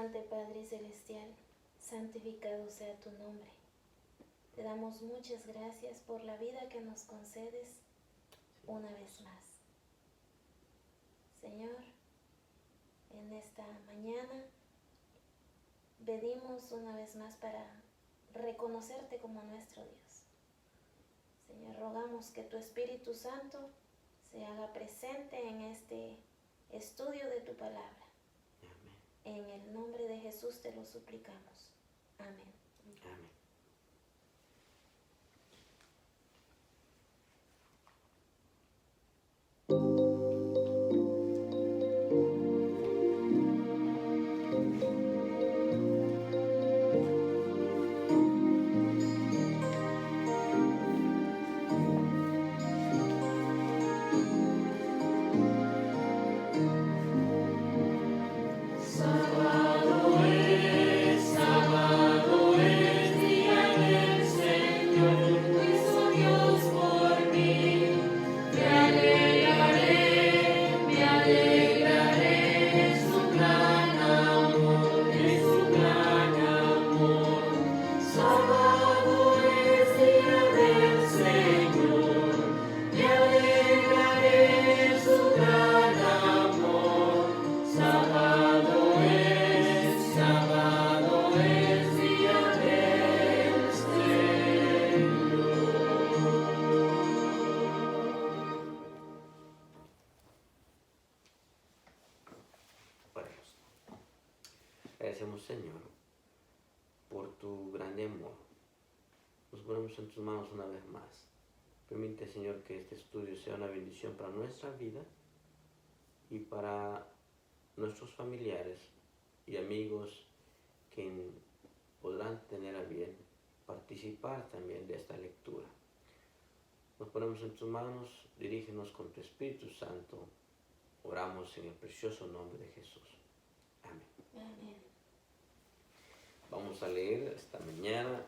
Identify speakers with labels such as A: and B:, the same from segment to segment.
A: amante Padre Celestial, santificado sea tu nombre. Te damos muchas gracias por la vida que nos concedes una vez más. Señor, en esta mañana venimos una vez más para reconocerte como nuestro Dios. Señor, rogamos que tu Espíritu Santo se haga presente en este estudio de tu palabra. En el nombre de Jesús te lo suplicamos. Amén.
B: Amén. Agradecemos, Señor, por tu grande amor. Nos ponemos en tus manos una vez más. Permite, Señor, que este estudio sea una bendición para nuestra vida y para nuestros familiares y amigos que podrán tener a bien participar también de esta lectura. Nos ponemos en tus manos, dirígenos con tu Espíritu Santo. Oramos en el precioso nombre de Jesús. Amén.
A: Amén.
B: Vamos a leer esta mañana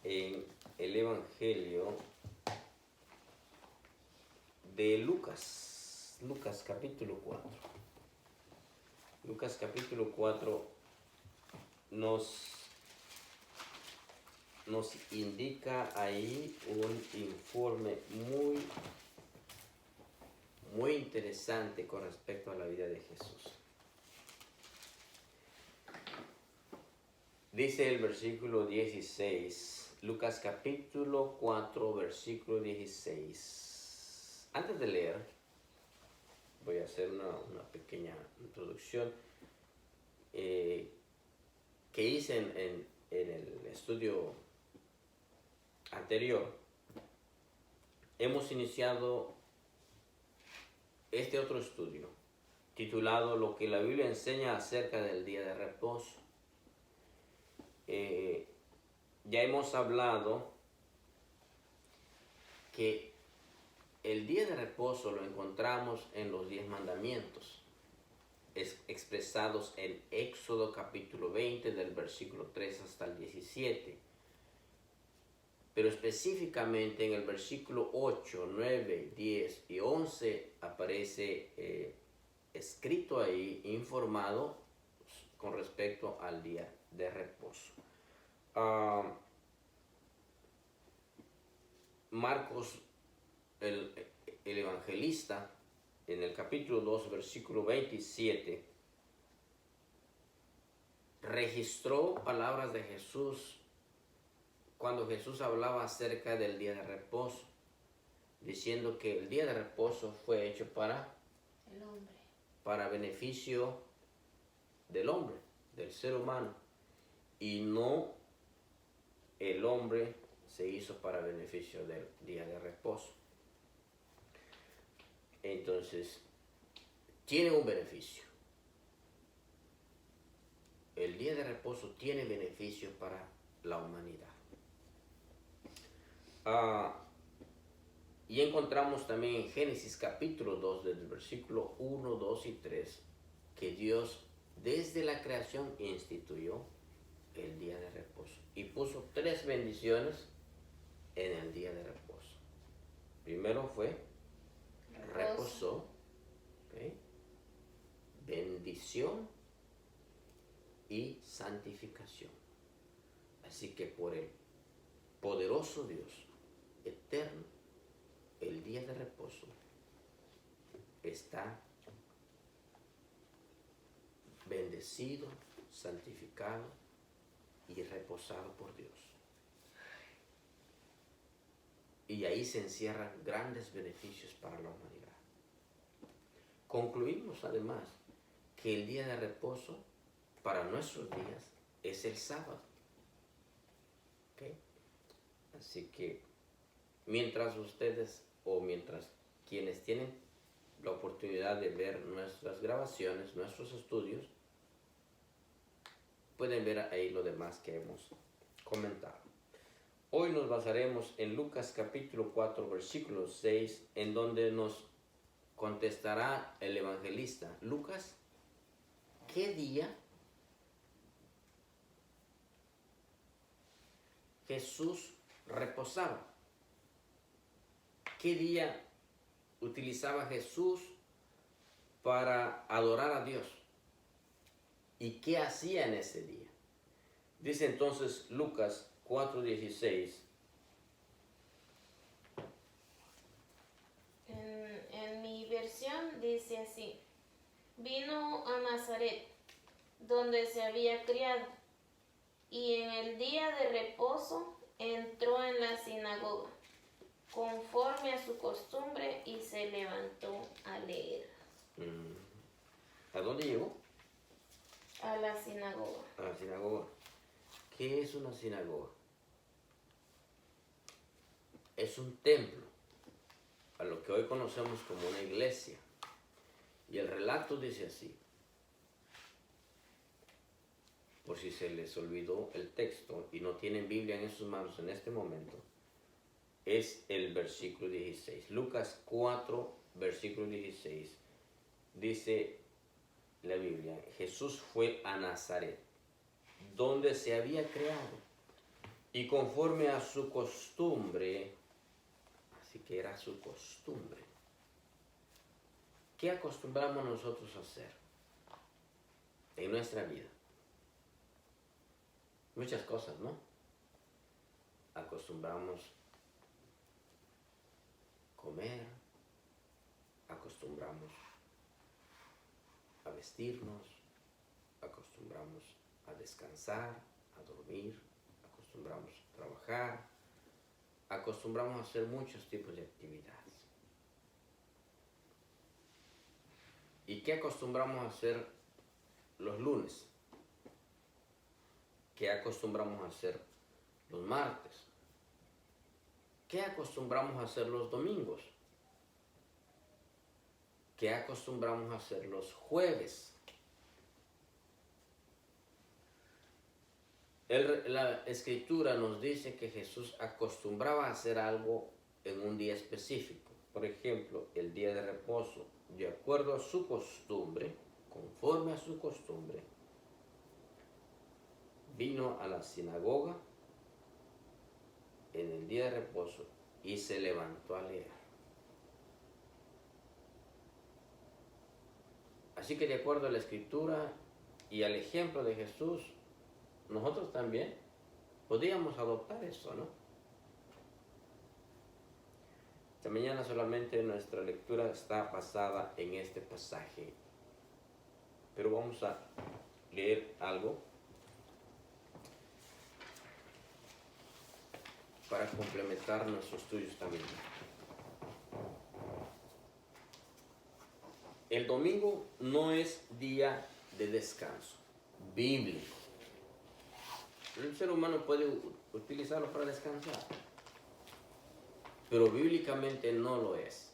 B: en el Evangelio de Lucas, Lucas capítulo 4. Lucas capítulo 4 nos indica ahí un informe muy interesante con respecto a la vida de Jesús. Dice el versículo 16, Lucas capítulo 4, versículo 16. Antes de leer, voy a hacer una pequeña introducción que hice en el estudio anterior. Hemos iniciado este otro estudio titulado Lo que la Biblia enseña acerca del día de reposo. Ya hemos hablado que el día de reposo lo encontramos en los 10 mandamientos expresados en Éxodo capítulo 20 del versículo 3 hasta el 17, pero específicamente en el versículo 8, 9, 10 y 11 aparece escrito ahí, informado con respecto al día de reposo. Marcos, el evangelista, en el capítulo 2, versículo 27, registró palabras de Jesús cuando Jesús hablaba acerca del día de reposo, diciendo que el día de reposo fue hecho para
A: El hombre.
B: Para beneficio del hombre, del ser humano, y no el hombre se hizo para beneficio del día de reposo. Entonces, tiene un beneficio. El día de reposo tiene beneficio para la humanidad. Y encontramos también en Génesis capítulo 2, del versículo 1, 2 y 3, que Dios desde la creación instituyó el día de reposo y puso 3 bendiciones en el día de reposo. Primero fue reposo, ¿okay? Bendición y santificación. Así que por el poderoso Dios eterno, el día de reposo está bendecido, santificado y reposado por Dios. Y ahí se encierran grandes beneficios para la humanidad. Concluimos además que el día de reposo para nuestros días es el sábado. ¿Okay? Así que mientras ustedes o mientras quienes tienen la oportunidad de ver nuestras grabaciones, nuestros estudios, pueden ver ahí lo demás que hemos comentado. Hoy nos basaremos en Lucas capítulo 4, versículo 6, en donde nos contestará el evangelista Lucas, ¿qué día Jesús reposaba? ¿Qué día utilizaba Jesús para adorar a Dios? ¿Y qué hacía en ese día? Dice entonces Lucas 4:16.
A: En mi versión dice así: vino a Nazaret, donde se había criado, y en el día de reposo entró en la sinagoga, conforme a su costumbre, y se levantó a leer.
B: ¿A dónde llegó?
A: A la sinagoga.
B: A la sinagoga. ¿Qué es una sinagoga? Es un templo, a lo que hoy conocemos como una iglesia. Y el relato dice así, por si se les olvidó el texto y no tienen Biblia en sus manos en este momento, es el versículo 16. Lucas 4, versículo 16, dice la Biblia, Jesús fue a Nazaret, donde se había creado, y conforme a su costumbre, así que era su costumbre. ¿Qué acostumbramos nosotros a hacer en nuestra vida? Muchas cosas, ¿no? Acostumbramos comer, acostumbramos a vestirnos, acostumbramos a descansar, a dormir, acostumbramos a trabajar, acostumbramos a hacer muchos tipos de actividades. ¿Y qué acostumbramos a hacer los lunes? ¿Qué acostumbramos a hacer los martes? ¿Qué acostumbramos a hacer los domingos? ¿Qué acostumbramos a hacer los jueves? La escritura nos dice que Jesús acostumbraba a hacer algo en un día específico. Por ejemplo, el día de reposo, de acuerdo a su costumbre, conforme a su costumbre, vino a la sinagoga en el día de reposo y se levantó a leer. Así que de acuerdo a la escritura y al ejemplo de Jesús, nosotros también podríamos adoptar eso, ¿no? Esta mañana solamente nuestra lectura está basada en este pasaje, pero vamos a leer algo para complementar nuestros estudios también. El domingo no es día de descanso bíblico. El ser humano puede utilizarlo para descansar, pero bíblicamente no lo es.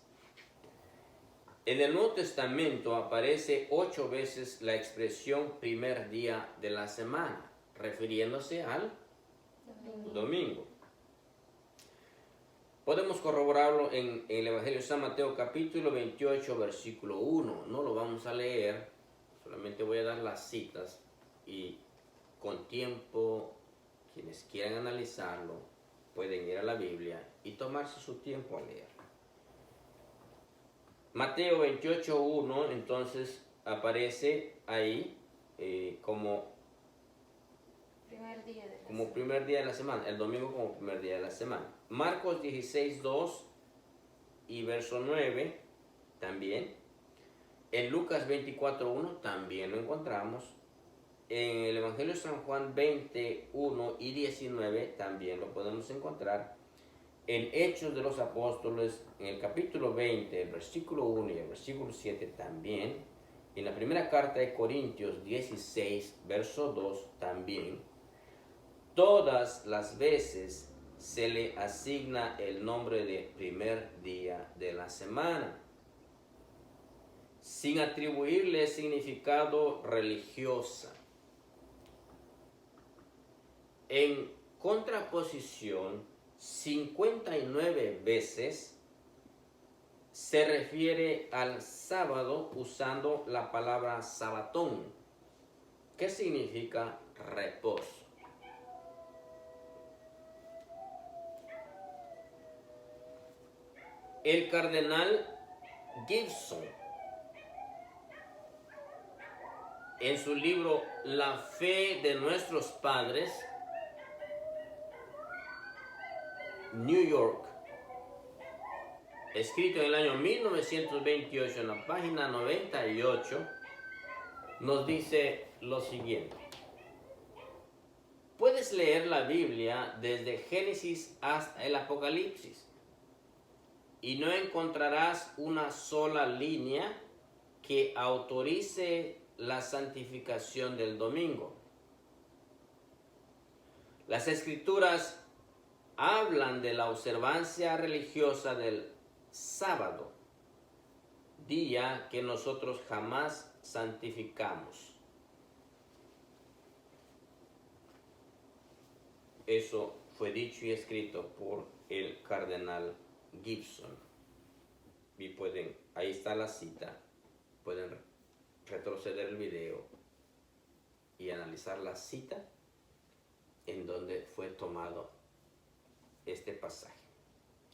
B: En el Nuevo Testamento aparece 8 veces la expresión primer día de la semana, refiriéndose al domingo. Podemos corroborarlo en el Evangelio de San Mateo capítulo 28, versículo 1. No lo vamos a leer, solamente voy a dar las citas y con tiempo, quienes quieran analizarlo, pueden ir a la Biblia y tomarse su tiempo a leer. Mateo 28, 1, entonces aparece ahí como
A: Primer día de la
B: como
A: semana.
B: primer día de la semana, el domingo como primer día de la semana. Marcos 16, 2 y verso 9 también. En Lucas 24, 1 también lo encontramos. En el Evangelio de San Juan 21 y 19 también lo podemos encontrar. En Hechos de los Apóstoles, en el capítulo 20, el versículo 1 y el versículo 7 también. En la primera carta de Corintios 16, verso 2 también. Todas las veces se le asigna el nombre de primer día de la semana, sin atribuirle significado religioso. En contraposición, 59 veces se refiere al sábado usando la palabra sabatón, que significa reposo. El cardenal Gibson, en su libro La fe de nuestros padres, New York, escrito en el año 1928 en la página 98, nos dice lo siguiente. Puedes leer la Biblia desde Génesis hasta el Apocalipsis y no encontrarás una sola línea que autorice la santificación del domingo. Las Escrituras hablan de la observancia religiosa del sábado, día que nosotros jamás santificamos. Eso fue dicho y escrito por el cardenal Gibson. Y ahí está la cita, pueden retroceder el video y analizar la cita en donde fue tomado este pasaje,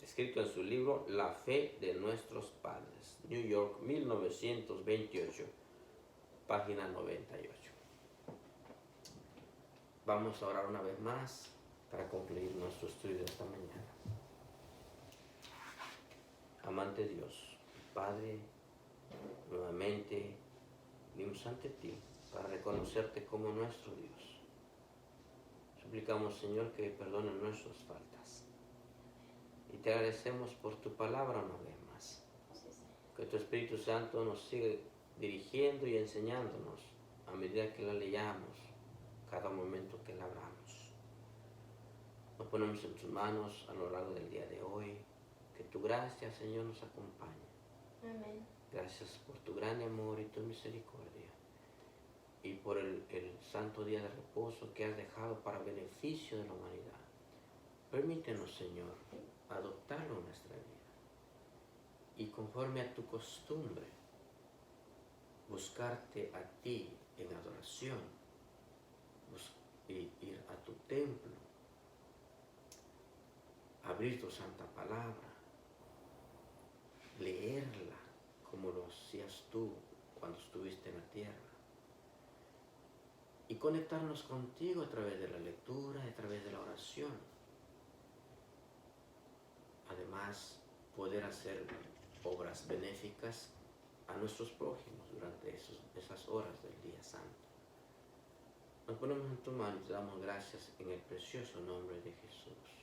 B: escrito en su libro La fe de nuestros padres, New York, 1928, página 98. Vamos a orar una vez más para concluir nuestro estudio de esta mañana. Amante Dios, Padre, nuevamente venimos ante ti para reconocerte como nuestro Dios. Suplicamos, Señor, que perdones nuestras faltas. Y te agradecemos por tu palabra una vez más. Que tu Espíritu Santo nos siga dirigiendo y enseñándonos a medida que la leamos, cada momento que la abramos. Nos ponemos en tus manos a lo largo del día de hoy. Que tu gracia, Señor, nos acompañe.
A: Amén.
B: Gracias por tu gran amor y tu misericordia. Y por el santo día de reposo que has dejado para beneficio de la humanidad. Permítenos, Señor, adoptarlo en nuestra vida. Y conforme a tu costumbre, buscarte a ti en adoración, ir a tu templo, abrir tu santa palabra, leerla como lo hacías tú cuando estuviste en la tierra, y conectarnos contigo a través de la lectura, a través de la oración. Además, poder hacer obras benéficas a nuestros prójimos durante esas horas del día santo. Nos ponemos en tu mano y te damos gracias en el precioso nombre de Jesús.